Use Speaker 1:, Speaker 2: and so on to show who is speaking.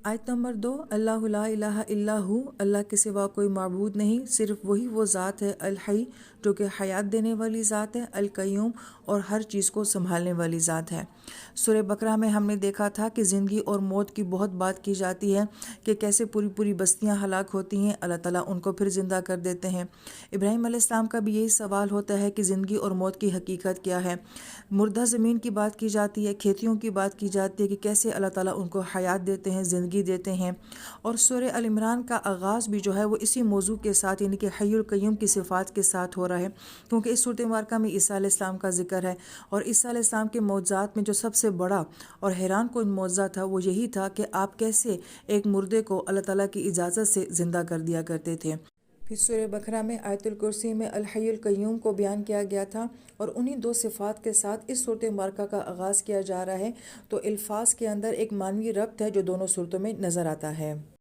Speaker 1: آیت نمبر 2، اللہ لا الہ الا ہو، اللہ کے سوا کوئی معبود نہیں، صرف وہی وہ ذات ہے، الحی جو کہ حیات دینے والی ذات ہے، القیوم اور ہر چیز کو سنبھالنے والی ذات ہے۔ سورہ بقرہ میں ہم نے دیکھا تھا کہ زندگی اور موت کی بہت بات کی جاتی ہے کہ کیسے پوری پوری بستیاں ہلاک ہوتی ہیں، اللہ تعالیٰ ان کو پھر زندہ کر دیتے ہیں۔ ابراہیم علیہ السلام کا بھی یہی سوال ہوتا ہے کہ زندگی اور موت کی حقیقت کیا ہے۔ مردہ زمین کی بات کی جاتی ہے، کھیتیوں کی بات کی جاتی ہے کہ کیسے اللہ تعالیٰ ان کو حیات دیتے ہیں، زندگی دیتے ہیں۔ اور سورہ ال عمران کا آغاز بھی جو ہے وہ اسی موضوع کے ساتھ، یعنی کہ حی القیوم کی صفات کے ساتھ ہو رہا ہے، کیونکہ اس صورت مبارکہ میں عیسیٰ علیہ السلام کا ذکر ہے، اور عیسیٰ علیہ السلام کے معجزات میں جو سب سے بڑا اور حیران کن معجزہ تھا وہ یہی تھا کہ آپ کیسے ایک مردے کو اللہ تعالیٰ کی اجازت سے زندہ کر دیا کرتے تھے۔ پھر سورہ بقرہ میں آیت الکرسی میں الحی القیوم کو بیان کیا گیا تھا، اور انہی دو صفات کے ساتھ اس صورت مبارکہ کا آغاز کیا جا رہا ہے۔ تو الفاظ کے اندر ایک معنوی ربط ہے جو دونوں صورتوں میں نظر آتا ہے۔